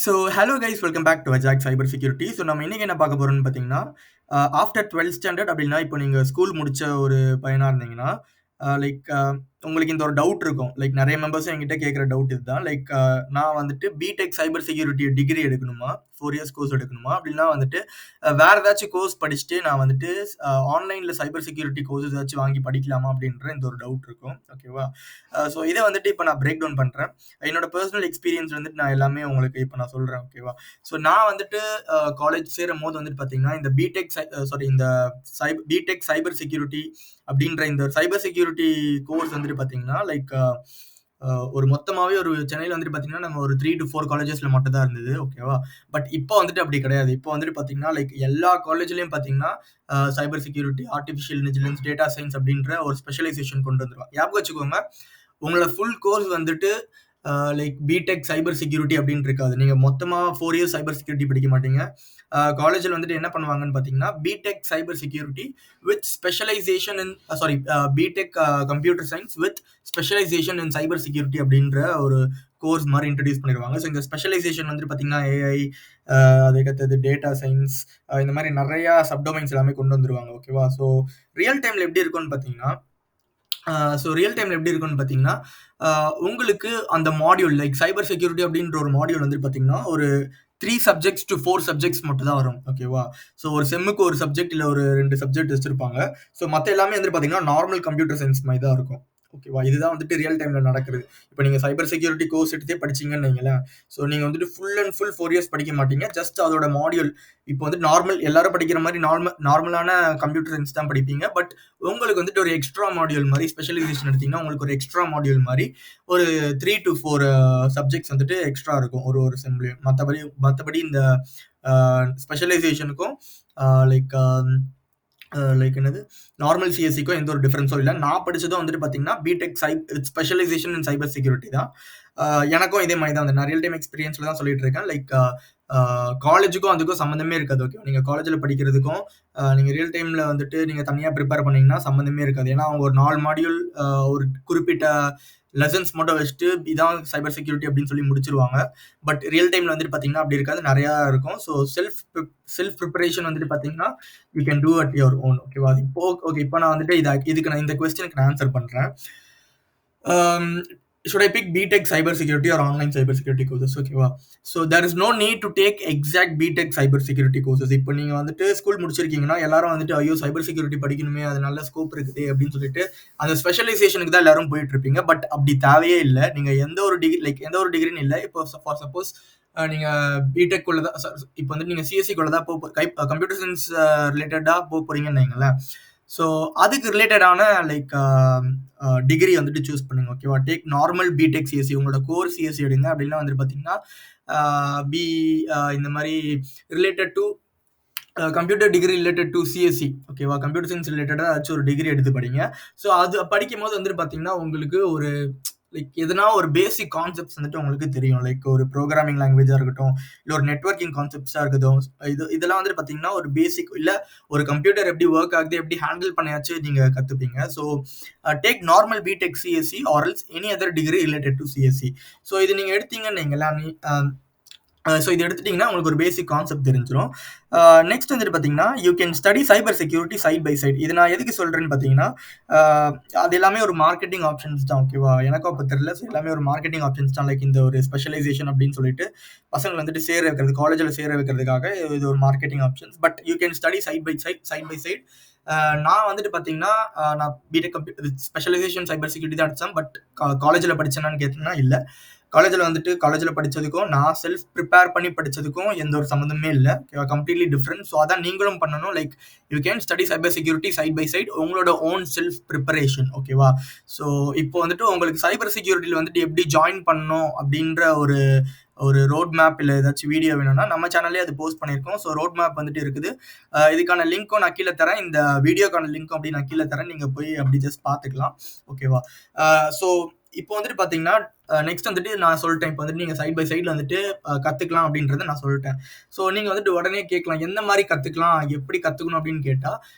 Hello guys, welcome back to அஜாக் cyber security. நம்ம இன்னைக்கு என்ன பார்க்க போறோம்னு பார்த்தீங்கன்னா, ஆஃப்டர் 12th ஸ்டாண்டர்ட் அப்படின்னா, இப்போ நீங்க ஸ்கூல் முடிச்ச ஒரு பையனா இருந்தீங்கன்னா, லைக் உங்களுக்கு இந்த ஒரு டவுட் இருக்கும். லைக் நெறைய மெம்பர்ஸும் என்கிட்ட கேட்குற டவுட் இதுதான். லைக் நான் வந்துட்டு பிடெக் சைபர் செக்யூரிட்டி டிகிரி எடுக்கணுமா? 4 இயர்ஸ் கோர்ஸ் எடுக்கணுமா? அப்படின்னா வந்துட்டு வேற ஏதாச்சும் கோர்ஸ் படிச்சுட்டு நான் வந்துட்டு ஆன்லைன்ல சைபர் செக்யூரிட்டி கோர்ஸ் ஏதாச்சும் வாங்கி படிக்கலாமா? அப்படின்ற இந்த ஒரு டவுட் இருக்கும். ஓகேவா? இத வந்துட்டு இப்ப நான் பிரேக் டவுன் பண்றேன். என்னோட பெர்சனல் எக்ஸ்பீரியன்ஸ் வந்துட்டு நான் எல்லாமே உங்களுக்கு இப்ப நான் சொல்றேன். ஓகேவா? நான் வந்துட்டு காலேஜ் சேரும்போது வந்துட்டு பார்த்தீங்கன்னா, இந்த பிடெக் இந்த பிடெக் சைபர் செக்யூரிட்டி அப்படின்ற இந்த சைபர் செக்யூரிட்டி கோர்ஸ் வந்துட்டு பார்த்தீங்கன்னா, லைக் ஒரு மொத்தமாவே ஒரு சென்னையில வந்துட்டு பார்த்தீங்கன்னா, நம்ம ஒரு 3 டூ 4 காலேஜஸ்ல மட்டும் தான் இருந்தது. ஓகேவா? பட் இப்போ வந்துட்டு அப்படி கிடையாது. இப்போ வந்துட்டு பார்த்தீங்கன்னா, லைக் எல்லா காலேஜ்லயும் பார்த்தீங்கன்னா, cyber security, artificial intelligence, data science அப்படின்ற ஒரு ஸ்பெஷலைசேஷன் கொண்டு வந்துருவாங்க. ஞாபகம் வச்சுக்கோங்க, உங்களோட ஃபுல் கோர்ஸ் வந்துட்டு லைக் பிடெக் சைபர் செக்யூரிட்டி அப்படின்னு இருக்காது. நீங்க மொத்தமா 4 இயர்ஸ் சைபர் செக்யூரிட்டி படிக்க மாட்டீங்க. காலேஜ்ல வந்துட்டு என்ன பண்ணுவாங்கன்னு பார்த்தீங்கன்னா, BTech cyber security with specialisation in BTech computer science with specialisation in cyber security அப்படின்ற ஒரு கோர்ஸ் மாதிரி இன்ட்ரடியூஸ் பண்ணிருவாங்க. இந்த ஸ்பெஷலைசேஷன் வந்துட்டு பார்த்தீங்கன்னா, ஏஐ, அதுக்கடுத்தது டேட்டா சயின்ஸ், இந்த மாதிரி நிறைய சப்டொமைன்ஸ் எல்லாமே கொண்டு வந்துருவாங்க. ஓகேவா? ரியல் டைம்ல எப்படி இருக்கும்னு பார்த்தீங்கன்னா, ரியல் டைம்ல எப்படி இருக்கும்னு பார்த்தீங்கன்னா, உங்களுக்கு அந்த மாடியூல் லைக் சைபர் செக்யூரிட்டி அப்படின்ற ஒரு மாடியூல் வந்து பார்த்தீங்கன்னா, ஒரு 3 சப்ஜெக்ட்ஸ் டூ 4 சப்ஜெக்ட்ஸ் மட்டும் தான் வரும். ஓகேவா? ஒரு செம்முக்கு ஒரு சப்ஜெக்ட் இல்ல ஒரு 2 சப்ஜெக்ட் வச்சிருப்பாங்க. மத்த எல்லாமே வந்து பார்த்தீங்கன்னா, நார்மல் கம்ப்யூட்டர் சயன்ஸ் மாரி தான் இருக்கும். ஓகேவா? இதுதான் வந்துட்டு ரியல் டைம்ல நடக்குறது. இப்ப நீங்க சைபர் செக்யூரிட்டி கோர்ஸ் எடுத்தே படிச்சீங்கன்னு வைங்களேன், நீங்க வந்துட்டு ஃபுல் அண்ட் ஃபுல் 4 இயர்ஸ் படிக்க மாட்டீங்க. ஜஸ்ட் அதோட மாடியூல் இப்போ வந்து நார்மல் எல்லாரும் படிக்கிற மாரி நார்மலான கம்ப்யூட்டர் சயன்ஸ் தான் படிப்பீங்க. பட் உங்களுக்கு வந்துட்டு ஒரு எக்ஸ்ட்ரா மாடியூல் மாரி ஸ்பெஷலைசேஷன் எடுத்தீங்கன்னா, உங்களுக்கு ஒரு எக்ஸ்ட்ரா மாடியூல் மாரி ஒரு 3 டூ 4 சப்ஜெக்ட்ஸ் வந்துட்டு எக்ஸ்ட்ரா இருக்கும். ஒரு ஒரு செம்லயும். மத்தபடி இந்த ஸ்பெஷலைசேஷனுக்கும் லைக் என்னது நார்மல் சிஎஸ்சிக்கும் எந்த ஒரு டிஃபரன்ஸும் இல்ல. நான் படிச்சதும் வந்துட்டு பார்த்தீங்கன்னா, BTech specialisation in cyber security தான். எனக்கும் இதே மாரி தான். நான் ரியல் டைம் எக்ஸ்பீரியன்ஸ்ல தான் சொல்லிட்டு இருக்கேன். லைக் காலேஜுக்கும் அதுக்கும் சம்மந்தமே இருக்காது. ஓகே. நீங்க காலேஜ்ல படிக்கிறதுக்கும், நீங்க ரியல் டைம்ல வந்துட்டு நீங்க தனியா பிரிப்பேர் பண்ணீங்கன்னா சம்மந்தமே இருக்காது. ஏன்னா, அவங்க ஒரு 4 மாடியூல் ஒரு குறிப்பிட்ட லெசன்ஸ் மட்டும் வச்சுட்டு, இதான் சைபர் செக்யூரிட்டி அப்படின்னு சொல்லி முடிச்சுருவாங்க. பட் ரியல் டைம்ல வந்துட்டு பார்த்தீங்கன்னா, அப்படி இருக்காது. நெறையா இருக்கும். செல்ஃப் ப்ரிப்பரேஷன் வந்துட்டு பார்த்தீங்கன்னா, you can do at your own. ஓகேவா? இப்போ நான் வந்துட்டு இதுக்கு நான் இந்த கொஸ்டினுக்கு நான் ஆன்சர் பண்றேன். should I pick BTech cyber security or online cyber security courses? ஓகேவா? there is no need to take exact BTech cyber security courses. இப்போ நீங்க வந்துட்டு ஸ்கூல் முடிச்சிருக்கீங்கன்னா, எல்லாரும் வந்துட்டு ஐயோ சைபர் செக்யூரிட்டி படிக்கணுமே, அது நல்ல ஸ்கோப் இருக்குதே அப்படின்னு சொல்லிட்டு அந்த ஸ்பெஷலைசேஷனுக்கு தான் எல்லாரும் போயிட்டு இருப்பீங்க. பட் அப்படி தேவையே இல்ல. நீங்க எந்த ஒரு டிகிரின்னு இல்ல. இப்போ ஃபார் சப்போஸ் நீங்க பிடெக் குள்ள தான் இப்போ வந்துட்டு நீங்க சிஎஸ்சி குள்ள தான் கம்ப்யூட்டர் சயின்ஸ் ரிலேட்டடா போறீங்கன்னு வைங்களேன். அதுக்கு ரிலேட்டடான லைக் டிகிரி வந்துட்டு சூஸ் பண்ணுங்க. ஓகேவா? டேக் நார்மல் பிடெக் சிஎஸ்சி உங்களோட கோர் சிஎஸ்சி எடுங்க. அப்படின்னா வந்துட்டு பார்த்தீங்கன்னா, பி இந்த மாதிரி related to computer degree related to CSC. ஓகேவா? கம்ப்யூட்டர் சயின்ஸ் ரிலேட்டடா ஏதாச்சும் ஒரு டிகிரி எடுத்து படிங்க. அது படிக்கும்போது வந்துட்டு பார்த்தீங்கன்னா, உங்களுக்கு ஒரு லைக் எதனா ஒரு பேசிக் கான்செப்ட்ஸ் வந்துட்டு உங்களுக்கு தெரியும். லைக் ஒரு ப்ரோகிராமிங் லாங்குவேஜா இருக்கட்டும், இல்ல ஒரு நெட்வொர்க்கிங் கான்செப்ட்ஸா இருக்கட்டும். இதெல்லாம் வந்துட்டு பார்த்தீங்கன்னா, ஒரு பேசிக் இல்ல ஒரு கம்ப்யூட்டர் எப்படி ஒர்க் ஆகுது, எப்படி ஹேண்டில் பண்ணியாச்சும் நீங்க கத்துப்பீங்க. Take normal BTech CSC or else any other degree related to CSC. இது நீங்க எடுத்தீங்கன்னு வைங்களேன், இது எடுத்துட்டீங்கன்னா உங்களுக்கு ஒரு பேசிக் கான்செப்ட் தெரிஞ்சிரும். நெக்ஸ்ட் வந்துட்டு பார்த்தீங்கன்னா, you can study cyber security side by side. இது நான் எதுக்கு சொல்றேன்னு பார்த்தீங்கன்னா, அது எல்லாமே ஒரு மார்க்கெட்டிங் ஆப்ஷன்ஸ் தான். ஓகேவா? எனக்கும் அப்போ தெரியல. எல்லாமே ஒரு மார்க்கெட்டிங் ஆப்ஷன்ஸ் தான். லைக் இந்த ஒரு ஸ்பெஷலைசேஷன் அப்படின்னு சொல்லிட்டு பசங்களை வந்துட்டு சேர வைக்கிறது, காலேஜில் சேர வைக்கிறதுக்காக இது ஒரு marketing options. But you can study side by side. நான் வந்துட்டு பார்த்தீங்கன்னா, நான் பிடெக் ஸ்பெஷலைசேஷன் சைபர் செக்யூரிட்டி தான் அடித்தேன். பட் காலேஜில் படிச்சேனான்னு கேட்டீங்கன்னா இல்லை. காலேஜில் படிச்சதுக்கும் நான் செல்ஃப் ப்ரிப்பேர் பண்ணி படிச்சதுக்கும் எந்த ஒரு சம்மந்தமே இல்லை. Completely different. அதான் நீங்களும் பண்ணணும். Like you can study cyber security side by side உங்களோட ஓன் செல்ஃப் ப்ரிப்பரேஷன். ஓகேவா? இப்போ வந்துட்டு உங்களுக்கு சைபர் செக்யூரிட்டியில் வந்துட்டு எப்படி ஜாயின் பண்ணணும் அப்படின்ற ஒரு ரோட் மேப் இல்லை ஏதாச்சும் வீடியோ வேணும்னா நம்ம சேனல்லே அது போஸ்ட் பண்ணியிருக்கோம். ரோட் மேப் வந்துட்டு இருக்குது. இதுக்கான லிங்க்கும் நான் கீழே தரேன். இந்த வீடியோக்கான லிங்க்கும் அப்படி நான் கீழே தரேன். நீங்கள் போய் அப்படி ஜஸ்ட் பார்த்துக்கலாம். ஓகேவா? ஸோ இப்போ வந்துட்டு பார்த்தீங்கன்னா, நெக்ஸ்ட் வந்துட்டு நான் சொல்ட்டேன். இப்போ வந்துட்டு நீங்க சைட் பை சைட்ல வந்துட்டு கத்துக்கலாம் அப்படின்றத நான் சொல்ட்டேன். ஸோ நீங்க வந்துட்டு உடனே கேட்கலாம். எந்த மாரி கத்துக்கலாம்? எப்படி கத்துக்கணும் அப்படின்னு கேட்டா,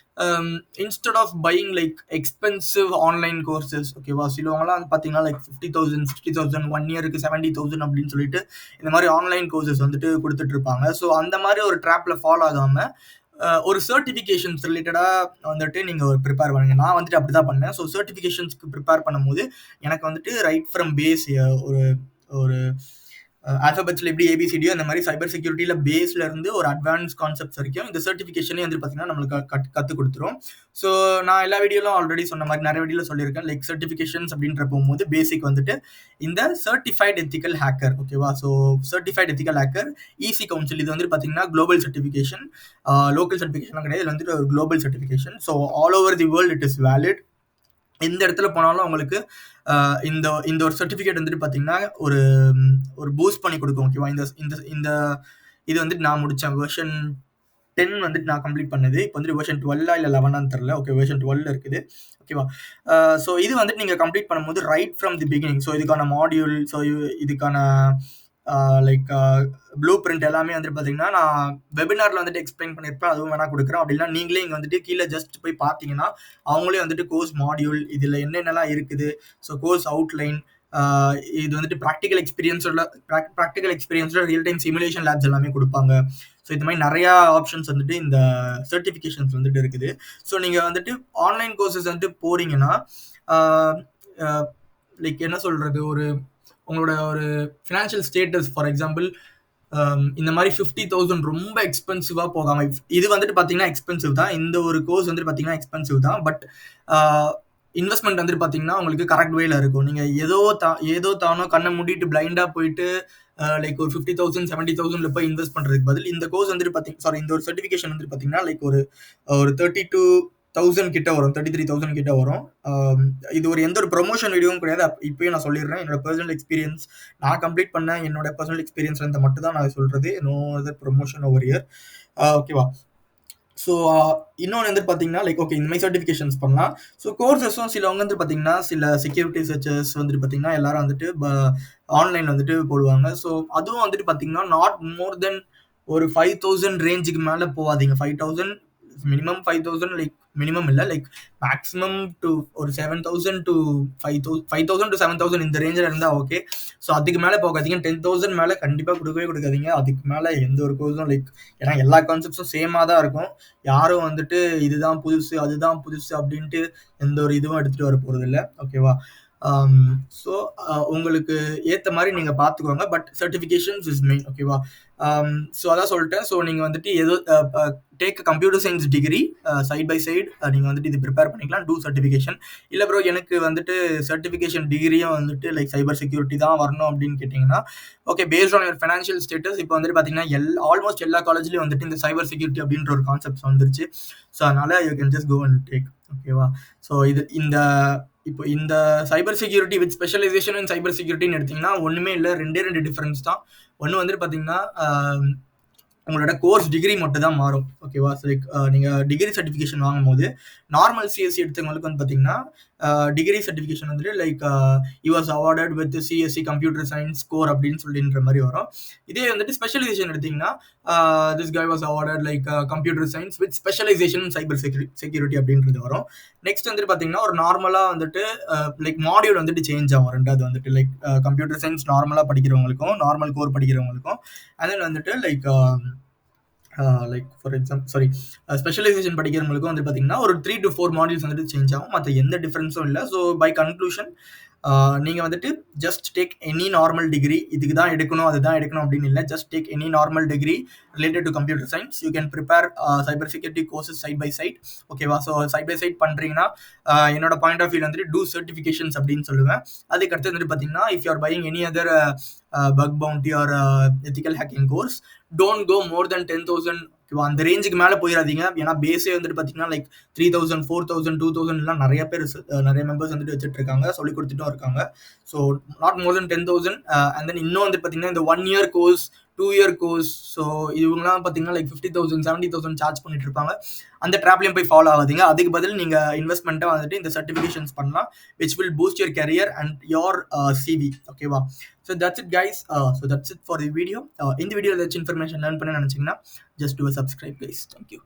um instead of buying like expensive online courses ஓகேவா? சிலவங்கலாம் வந்து பார்த்தீங்கன்னா, லைக் 50,000, 60,000 1 இயருக்கு 70,000 அப்படின்னு சொல்லிட்டு, இந்த மாரி ஆன்லைன் கோர்சஸ் வந்துட்டு குடுத்துட்டு இருப்பாங்க. ஸோ அந்த மாரி ஒரு ட்ராப்ல ஃபாலோ ஆகாம, ஒரு சர்டிஃபிகேஷன்ஸ் ரிலேட்டடா வந்துட்டு நீங்க ஒரு ப்ரிப்பேர் பண்ணுங்க. நான் வந்துட்டு அப்படிதான் பண்ணேன். ஸோ சர்டிஃபிகேஷன்ஸ்க்கு ப்ரிப்பேர் பண்ணும்போது, எனக்கு வந்துட்டு ரைட் ஃப்ரம் பேஸ் ஒரு ஒரு ஆல்ஃபபெட்ஸ்ல எப்படி ஏபிசிடியோ அந்த மாதிரி சைபர் செக்யூரிட்டியில பேஸ்ல இருந்து ஒரு அட்வான்ஸ் கான்செப்ட்ஸ் வரைக்கும் இந்த சர்டிஃபிகேஷனே வந்து பார்த்தீங்கன்னா நம்மளுக்கு கத்து கொடுத்துரும். ஸோ நான் எல்லா வீடியோலும் ஆல்ரெடி சொன்ன மாதிரி நிறைய வீடியோல சொல்லியிருக்கேன். லைக் சர்டிஃபிகேஷன்ஸ் அப்படின்ற போகும்போது பேசிக் வந்துட்டு இந்த சர்டிஃபைட் எத்திக்கல் ஹேக்கர் ஓகேவா? So certified ethical hacker EC council இது வந்து பார்த்தீங்கன்னா குளோபல் சர்டிஃபிகேஷன், லோக்கல் சர்டிஃபிகேஷன் கிடையாது. இது வந்துட்டு ஒரு global certification. So all over the world it is valid. எந்த இடத்துல போனாலும் உங்களுக்கு இந்த இந்த ஒரு சர்டிஃபிகேட் வந்துட்டு பார்த்தீங்கன்னா, ஒரு ஒரு பூஸ்ட் பண்ணி குடுக்கும். ஓகேவா? இந்த இந்த இந்த இது வந்துட்டு நான் முடிச்சேன். வெர்ஷன் 10 வந்துட்டு நான் கம்ப்ளீட் பண்ணது. இப்போ வந்துட்டு வெர்ஷன் 12 இல்ல 11 தெரியல. ஓகே வெர்ஷன் 12 இருக்குது. ஓகேவா? ஸோ இது வந்துட்டு நீங்க கம்ப்ளீட் பண்ணும்போது right from the beginning. So இதுக்கான மாடியூல், ஸோ இதுக்கான லைக் ப்ளூ பிரிண்ட் எல்லாமே வந்துட்டு பார்த்தீங்கன்னா, நான் வெபினார்ல வந்துட்டு எக்ஸ்பிளைன் பண்ணியிருப்பேன். அதுவும் வேணா குடுக்குறேன். அப்படி இல்லனா நீங்களே இங்க வந்துட்டு கீழ ஜஸ்ட் போய் பார்த்தீங்கன்னா, அவங்களே வந்துட்டு கோர்ஸ் மாடியூல் இதுல என்னென்னலாம் இருக்குது, ஸோ கோர்ஸ் அவுட்லைன், ஆ இது வந்துட்டு பிராக்டிகல் எக்ஸ்பீரியன்ஸ்ல ரியல் டைம் சிமுலேஷன் லேப்ஸ் எல்லாமே குடுப்பாங்க. ஸோ இந்த மாதிரி நெறையா ஆப்ஷன்ஸ் வந்துட்டு இந்த சர்டிஃபிகேஷன்ஸ் வந்துட்டு இருக்குது. ஸோ நீங்க வந்துட்டு ஆன்லைன் கோர்சஸ் வந்துட்டு போறீங்கன்னா, ஆ அ லைக் என்ன சொல்றது? உங்களோட ஒரு ஃபினான்ஷியல் ஸ்டேட்டஸ் ஃபார் எக்ஸாம்பிள் இந்த மாதிரி 50,000 ரொம்ப எக்ஸ்பென்சிவா போகாம இது வந்துட்டு பார்த்தீங்கன்னா எக்ஸ்பென்சிவ் தான். இந்த ஒரு கோர்ஸ் வந்துட்டு பார்த்தீங்கன்னா எக்ஸ்பென்சிவ் தான். பட் இன்வெஸ்ட்மெண்ட் வந்துட்டு பார்த்தீங்கன்னா உங்களுக்கு கரெக்ட் வேல இருக்கும். நீங்க ஏதோ தானோ கண்ண மூடிட்டு பிளைண்டா போயிட்டு லைக் ஒரு 50,000 70,000ல போய் இன்வெஸ்ட் பண்றதுக்கு பதில் இந்த கோர்ஸ் வந்துட்டு இந்த ஒரு சர்டிஃபிகேஷன் வந்துட்டு பார்த்தீங்கன்னா லைக் ஒரு 32,000 கிட்ட வரும். 33,000 கிட்ட வரும். இது எந்த ஒரு ப்ரமோஷன் வீடியோவும் கிடையாது. இப்பயும் நான் சொல்லிடுறேன். என்னோட பெர்சனல் எக்ஸ்பீரியன்ஸ் நான் கம்ப்ளீட் பண்ண என்னோட பெர்சனல் எக்ஸ்பீரியன்ஸ்ல இருந்து மட்டும் தான் நான் சொல்றது. No other promotion over here. ஓகேவா? ஸோ இன்னொன்று வந்து பார்த்தீங்கன்னா லைக் ஓகே இந்த மாதிரி சர்டிஃபிகேஷன்ஸ் பண்ணலாம். ஸோ கோர்சஸும் சிலவங்க வந்து பார்த்தீங்கன்னா சில செக்யூரிட்டி சர்ச்சஸ் வந்துட்டு பார்த்தீங்கன்னா எல்லாரும் வந்துட்டு ஆன்லைன் வந்துட்டு போடுவாங்க. ஸோ அதுவும் வந்துட்டு பார்த்தீங்கன்னா நாட் மோர் தென் ஒரு 5,000 ரேஞ்சுக்கு மேலே போகாதீங்க. 5,000 மினிமம் 5,000 லைக் மினிமம் இல்லை லைக் மேக்ஸிமம் டு ஒரு 7,000 டு 5,000 டு 7,000 இந்த ரேஞ்சில் இருந்தால் ஓகே. ஸோ அதுக்கு மேலே போகாதீங்க. 10,000 மேலே கண்டிப்பாக கொடுக்காதீங்க. அதுக்கு மேலே எந்த ஒரு கோர்ஸும் லைக் ஏன்னா எல்லா கான்செப்ட்ஸும் சேமாக தான் இருக்கும். யாரும் வந்துட்டு இதுதான் புதுசு அதுதான் புதுசு அப்படின்ட்டு எந்த ஒரு இதுவும் எடுத்துகிட்டு வர போகிறது இல்லை. ஓகேவா? ஸோ உங்களுக்கு ஏற்ற மாதிரி நீங்கள் பார்த்துக்கோங்க. But certifications is main. ஓகேவா? ஸோ அதான் சொல்லிட்டேன். ஸோ நீங்கள் வந்துட்டு ஏதோ take computer science degree side by side நீங்கள் வந்துட்டு இது ப்ரிப்பேர் பண்ணிக்கலாம். டூ சர்டிஃபிகேஷன் இல்லை ப்ரோ எனக்கு வந்துட்டு சர்டிஃபிகேஷன் டிகிரியும் வந்துட்டு லைக் சைபர் செக்யூரிட்டி தான் வரணும் அப்படின்னு கேட்டிங்கன்னா okay based on your financial status இப்போ வந்துட்டு பார்த்தீங்கன்னா ஆல்மோஸ்ட் எல்லா காலேஜ்லேயும் வந்துட்டு இந்த சைபர் செக்யூரிட்டி அப்படின்ற ஒரு கான்செப்ட் வந்துருச்சு. ஸோ அதனால you can just go and take. ஓகேவா? ஸோ இப்போ இந்த cyber security with specialisation in cyber செக்யூரிட்டின்னு எடுத்தீங்கன்னா ஒன்றுமே இல்லை. ரெண்டு டிஃபரன்ஸ் தான். ஒன்று வந்துட்டு பார்த்தீங்கன்னா உங்களோட கோர்ஸ் டிகிரி மட்டும் தான் மாறும். ஓகேவா? ஸோ லைக் நீங்கள் டிகிரி சர்டிஃபிகேஷன் வாங்கும்போது நார்மல் சிஎஸ்சி எடுத்தவங்களுக்கு வந்து பார்த்தீங்கன்னா டிகிரி சர்டிஃபிகேஷன் வந்துட்டு like you was awarded with CSC computer science core அப்படின்னு சொல்லின்ற மாதிரி வரும். இதே வந்துட்டு ஸ்பெஷலைசேஷன் எடுத்தீங்கன்னா this guy was awarded like computer science with specialisation cyber security அப்படின்றது வரும். நெக்ஸ்ட் வந்துட்டு பார்த்தீங்கன்னா ஒரு நார்மலாக வந்துட்டு லைக் மாடியூல் வந்துட்டு சேஞ்ச் ஆகும். ரெண்டாவது வந்துட்டு லைக் கம்ப்யூட்டர் சயின்ஸ் நார்மலாக படிக்கிறவங்களுக்கும் நார்மல் கோர் படிக்கிறவங்களுக்கும் அண்ட் தென் வந்துட்டு லைக் ஃபார் எக்ஸாம்பிள் ஸ்பெஷலைசேஷன் படிக்கிறவங்களுக்கும் வந்து பார்த்தீங்கன்னா ஒரு 3 to 4 மாடியூல்ஸ் வந்துட்டு சேஞ்ச் ஆகும். மற்ற எந்த டிஃப்ரென்ஸும் இல்லை. ஸோ பை கன்க்ளூஷன் நீங்கள் வந்துட்டு just take any normal degree. இதுக்கு தான் எடுக்கணும் அதுதான் எடுக்கணும் அப்படின்னு இல்லை. Just take any normal degree related to computer science. You can prepare cyber security courses side by side. ஓகேவா? ஸோ சைட் பை சைட் பண்ணுறீங்கன்னா என்னோட பாயிண்ட் ஆஃப் வியூ வந்துட்டு டூ சர்டிஃபிகேஷன்ஸ் அப்படின்னு சொல்லுவேன். அதுக்கடுத்து வந்துட்டு பார்த்தீங்கன்னா if you are buying any other bug bounty or ethical hacking course don't go more than 10,000. ஓகேவா? அந்த ரேஞ்சுக்கு மேலே போயிடாதீங்க. ஏன்னா பேஸே வந்துட்டு பார்த்தீங்கன்னா லைக் 3,000 4,000 2,000 நிறைய பேர் நிறைய மெம்பர்ஸ் வந்துட்டு வச்சுட்டு இருக்காங்க. சொல்லி கொடுத்துட்டும் இருக்காங்க. So not more than 10,000 and then இன்னும் வந்துட்டு பார்த்தீங்கன்னா இந்த 1 year course 2 year course. So இவங்கலாம் பார்த்தீங்கன்னா லைக் 50,000 70,000 சார்ஜ் பண்ணிட்டு இருப்பாங்க. அந்த ட்ராப்லயும் போய் ஃபாலோ ஆகாதீங்க. அதுக்கு பதில் நீங்க இன்வெஸ்ட்மெண்ட்டை வந்துட்டு இந்த சர்டிஃபிகேஷன்ஸ் பண்ணலாம், which will boost your career and your CV. ஓகேவா? So that's it guys. So that's it for the video. இந்த வீடியோ ஏதாச்சும் இன்ஃபர்மேஷன் லேர்ன் பண்ண நினைச்சீங்கன்னா just to subscribe guys. Thank you.